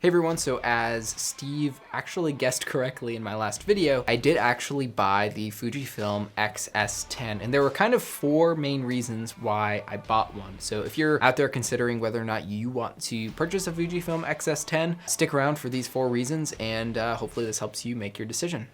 Hey everyone, so as Steve actually guessed correctly in my last video, I did actually buy the Fujifilm XS-10, and there were kind of four main reasons why I bought one. So if you're out there considering whether or not you want to purchase a Fujifilm XS-10, stick around for these four reasons, and hopefully this helps you make your decision.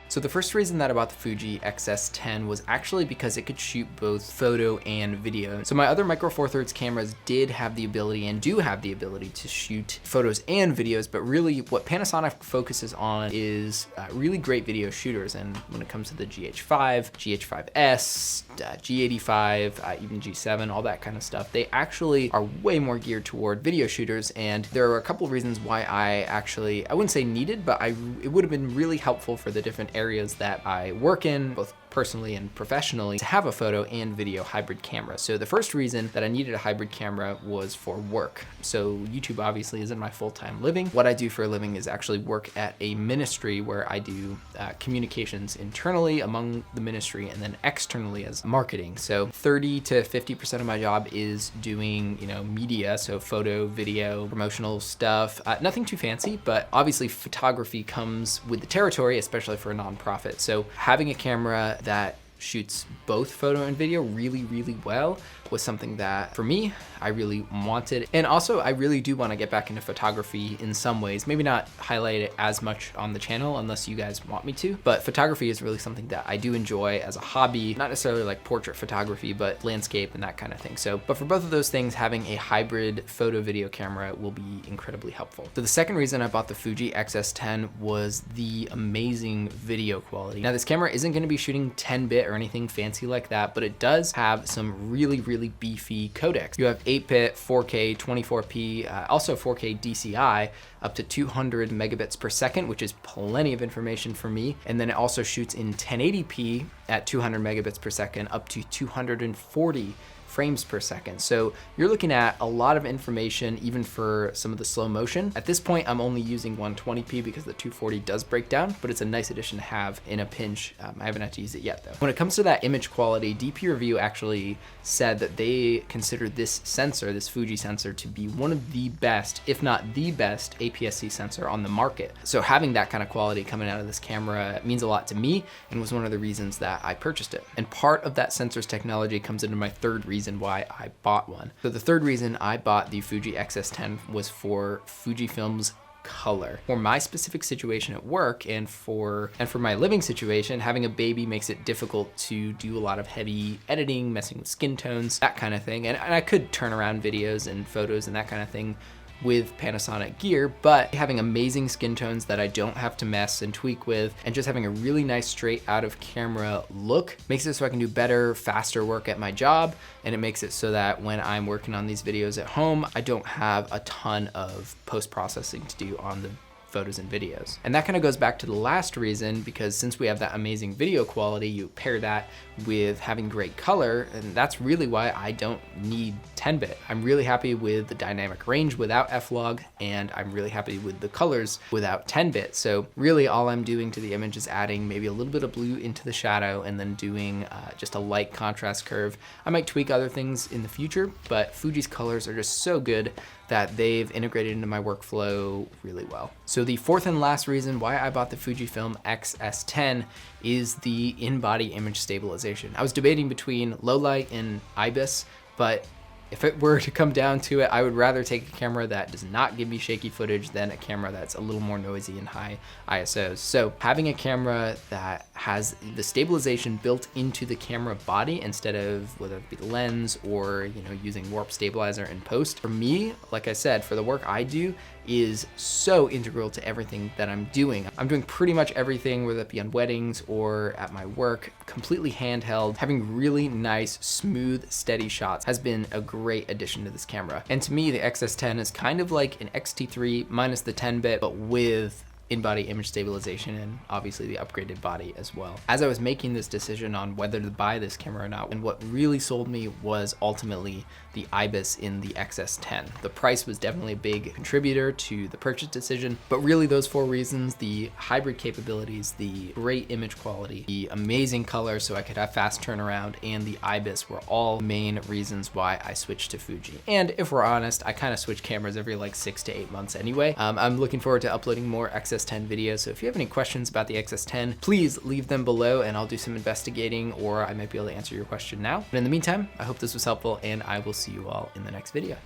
So the first reason that I bought the Fuji XS-10 was actually because it could shoot both photo and video. So my other Micro Four Thirds cameras did have the ability and do have the ability to shoot photos and videos, but really what Panasonic focuses on is really great video shooters. And when it comes to the GH5, GH5S, G85, even G7, all that kind of stuff, they actually are way more geared toward video shooters. And there are a couple of reasons why I wouldn't say needed, but it would have been really helpful for the different areas that I work in, both personally and professionally, to have a photo and video hybrid camera. So the first reason that I needed a hybrid camera was for work. So YouTube obviously isn't my full-time living. What I do for a living is actually work at a ministry where I do communications internally among the ministry and then externally as marketing. So 30 to 50% of my job is doing, media, so photo, video, promotional stuff. Nothing too fancy, but obviously photography comes with the territory, especially for a nonprofit. So having a camera that shoots both photo and video really, really well was something that, for me, I really wanted. And also, I really do want to get back into photography in some ways. Maybe not highlight it as much on the channel unless you guys want me to, but photography is really something that I do enjoy as a hobby, not necessarily like portrait photography, but landscape and that kind of thing. So, but for both of those things, having a hybrid photo video camera will be incredibly helpful. So the second reason I bought the Fuji XS-10 was the amazing video quality. Now this camera isn't going to be shooting 10-bit or anything fancy like that, but it does have some really, really beefy codecs. You have 8-bit, 4K, 24p, also 4K DCI, up to 200 megabits per second, which is plenty of information for me. And then it also shoots in 1080p at 200 megabits per second, up to 240 frames per second. So you're looking at a lot of information, even for some of the slow motion. At this point, I'm only using 120p because the 240 does break down, but it's a nice addition to have in a pinch. I haven't had to use it yet though. When it comes to that image quality, DP Review actually said that they consider this sensor, this Fuji sensor, to be one of the best, if not the best, APS-C sensor on the market. So having that kind of quality coming out of this camera means a lot to me and was one of the reasons that I purchased it. And part of that sensor's technology comes into my third reason why I bought one. So the third reason I bought the Fuji XS-10 was for Fujifilm's color. For my specific situation at work and for my living situation, having a baby makes it difficult to do a lot of heavy editing, messing with skin tones, that kind of thing. And I could turn around videos and photos and that kind of thing with Panasonic gear, but having amazing skin tones that I don't have to mess and tweak with, and just having a really nice straight out of camera look makes it so I can do better, faster work at my job. And it makes it so that when I'm working on these videos at home, I don't have a ton of post-processing to do on the photos and videos. And that kind of goes back to the last reason, because since we have that amazing video quality, you pair that with having great color, and that's really why I don't need 10-bit. I'm really happy with the dynamic range without F-Log, and I'm really happy with the colors without 10-bit. So really all I'm doing to the image is adding maybe a little bit of blue into the shadow and then doing just a light contrast curve. I might tweak other things in the future, but Fuji's colors are just so good that they've integrated into my workflow really well. So the fourth and last reason why I bought the Fujifilm XS-10 is the InBody image stabilization. I was debating between low light and IBIS, but if it were to come down to it, I would rather take a camera that does not give me shaky footage than a camera that's a little more noisy and high ISOs. So having a camera that has the stabilization built into the camera body instead of whether it be the lens or using warp stabilizer in post, for me, like I said, for the work I do, is so integral to everything that I'm doing. I'm doing pretty much everything, whether it be on weddings or at my work, completely handheld. Having really nice, smooth, steady shots has been a great addition to this camera. And to me, the XS-10 is kind of like an X-T3 minus the 10-bit, but with in-body image stabilization and obviously the upgraded body as well. As I was making this decision on whether to buy this camera or not, and what really sold me was ultimately the IBIS in the XS-10. The price was definitely a big contributor to the purchase decision, but really those 4 reasons, the hybrid capabilities, the great image quality, the amazing color so I could have fast turnaround, and the IBIS were all main reasons why I switched to Fuji. And if we're honest, I kind of switch cameras every like 6 to 8 months anyway. I'm looking forward to uploading more XS-10 videos, so if you have any questions about the XS-10, please leave them below and I'll do some investigating, or I might be able to answer your question now. But in the meantime, I hope this was helpful and I will see you all in the next video.